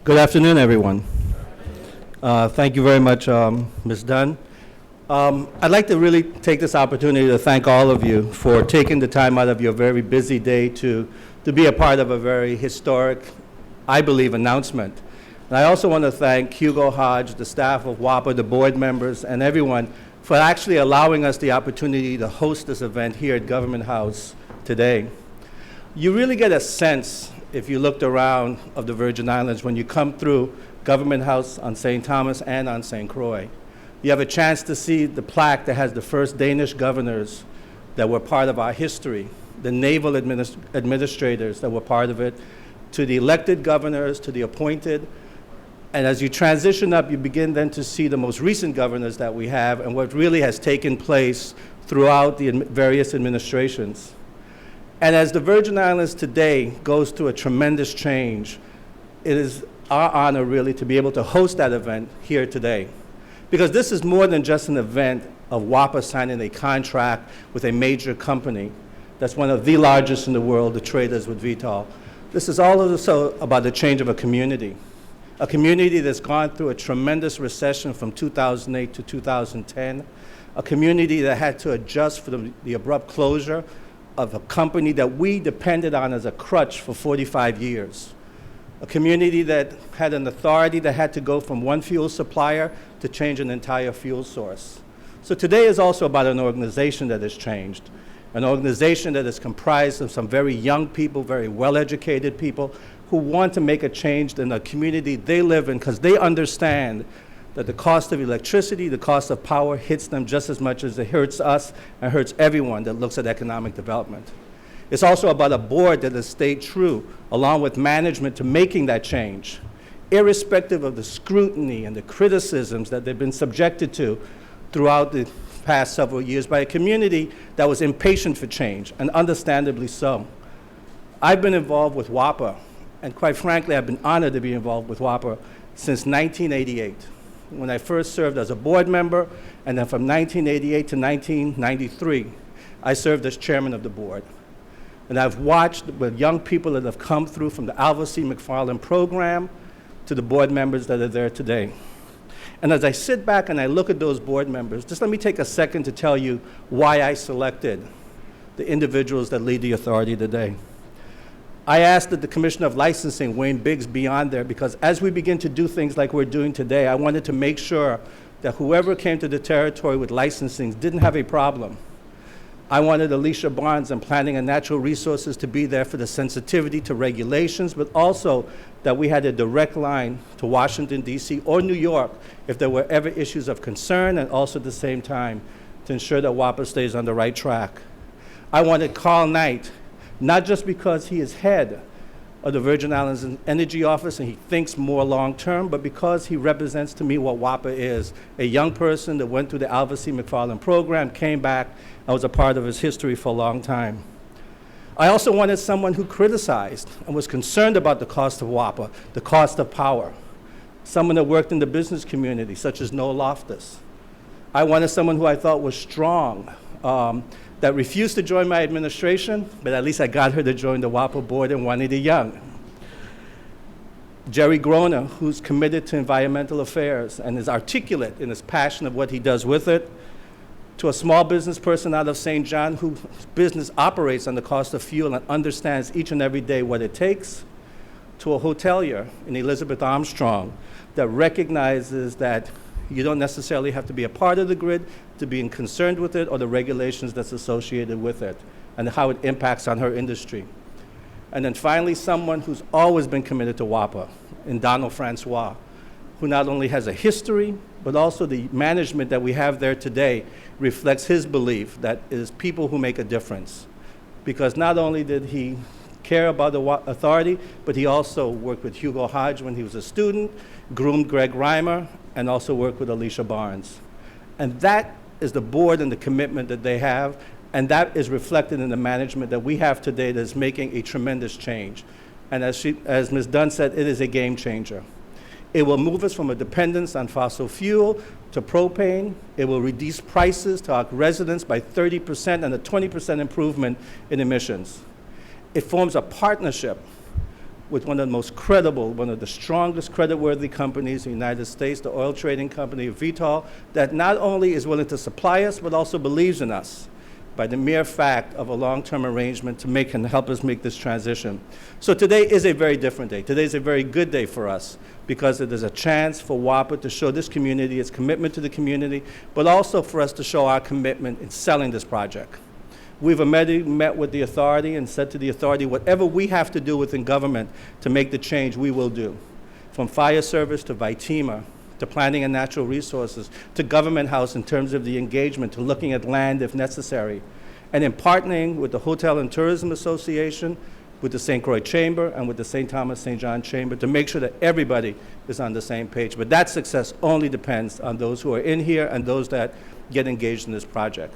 Good afternoon, everyone. Thank you very much, Ms. Dunn. I'd like to really take this opportunity to thank all of you for taking the time out of your very busy day to be a part of a very historic, I believe, announcement. And I also want to thank Hugo Hodge, the staff of WAPA, the board members, and everyone for actually allowing us the opportunity to host this event here at Government House today. You really get a sense, if you looked around, of the Virgin Islands when you come through Government House on St. Thomas and on St. Croix. You have a chance to see the plaque that has the first Danish governors that were part of our history, the naval administrators that were part of it, to the elected governors, to the appointed. And as you transition up, you begin then to see the most recent governors that we have and what really has taken place throughout the various administrations. And as the Virgin Islands today goes through a tremendous change, it is our honor really to be able to host that event here today. Because this is more than just an event of WAPA signing a contract with a major company that's one of the largest in the world, the traders with Vitol. This is also about the change of a community that's gone through a tremendous recession from 2008 to 2010, a community that had to adjust for the abrupt closure of a company that we depended on as a crutch for 45 years. A community that had an authority that had to go from one fuel supplier to change an entire fuel source. So today is also about an organization that has changed, an organization that is comprised of some very young people, very well-educated people who want to make a change in the community they live in because they understand that the cost of electricity, the cost of power hits them just as much as it hurts us and hurts everyone that looks at economic development. It's also about a board that has stayed true, along with management, to making that change, irrespective of the scrutiny and the criticisms that they've been subjected to throughout the past several years by a community that was impatient for change, and understandably so. I've been involved with WAPA, and quite frankly, I've been honored to be involved with WAPA since 1988. When I first served as a board member, and then from 1988 to 1993, I served as chairman of the board. And I've watched with young people that have come through from the Alva C. McFarland program to the board members that are there today. And as I sit back and I look at those board members, just let me take a second to tell you why I selected the individuals that lead the authority today. I asked that the Commissioner of Licensing, Wayne Biggs, be on there because as we begin to do things like we're doing today, I wanted to make sure that whoever came to the territory with licensing didn't have a problem. I wanted Alicia Barnes in Planning and Natural Resources to be there for the sensitivity to regulations, but also that we had a direct line to Washington, D.C. or New York if there were ever issues of concern, and also at the same time to ensure that WAPA stays on the right track. I wanted Carl Knight, not just because he is head of the Virgin Islands Energy Office and he thinks more long-term, but because he represents to me what WAPA is, a young person that went through the Alva C. McFarland program, came back, and was a part of his history for a long time. I also wanted someone who criticized and was concerned about the cost of WAPA, the cost of power, someone that worked in the business community, such as Noel Loftus. I wanted someone who I thought was strong, that refused to join my administration, but at least I got her to join the WAPA board, and Juanita Young. Jerry Groner, who's committed to environmental affairs and is articulate in his passion of what he does with it, to a small business person out of St. John whose business operates on the cost of fuel and understands each and every day what it takes, to a hotelier in Elizabeth Armstrong that recognizes that you don't necessarily have to be a part of the grid to be concerned with it or the regulations that's associated with it and how it impacts on her industry. And then finally, someone who's always been committed to WAPA, in Donald Francois, who not only has a history, but also the management that we have there today reflects his belief that it is people who make a difference. Because not only did he care about the authority, but he also worked with Hugo Hodge when he was a student, groomed Greg Reimer, and also worked with Alicia Barnes. And that is the board and the commitment that they have, and that is reflected in the management that we have today that is making a tremendous change. And as Ms. Dunn said, it is a game changer. It will move us from a dependence on fossil fuel to propane. It will reduce prices to our residents by 30% and a 20% improvement in emissions. It forms a partnership with one of the most credible, one of the strongest creditworthy companies in the United States, the oil trading company Vitol, that not only is willing to supply us, but also believes in us by the mere fact of a long-term arrangement to make and help us make this transition. So today is a very different day. Today is a very good day for us because it is a chance for WAPA to show this community its commitment to the community, but also for us to show our commitment in selling this project. We've already met with the authority and said to the authority, whatever we have to do within government to make the change, we will do. From fire service to VITEMA, to planning and natural resources, to government house in terms of the engagement, to looking at land if necessary. And in partnering with the Hotel and Tourism Association, with the St. Croix Chamber, and with the St. Thomas St. John Chamber to make sure that everybody is on the same page. But that success only depends on those who are in here and those that get engaged in this project.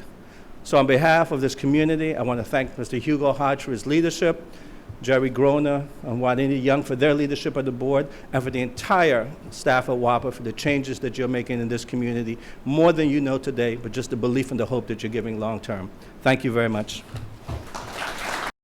So on behalf of this community, I want to thank Mr. Hugo Hodge for his leadership, Jerry Groner and Juanita Young for their leadership of the board, and for the entire staff at WAPA for the changes that you're making in this community, more than you know today, but just the belief and the hope that you're giving long term. Thank you very much.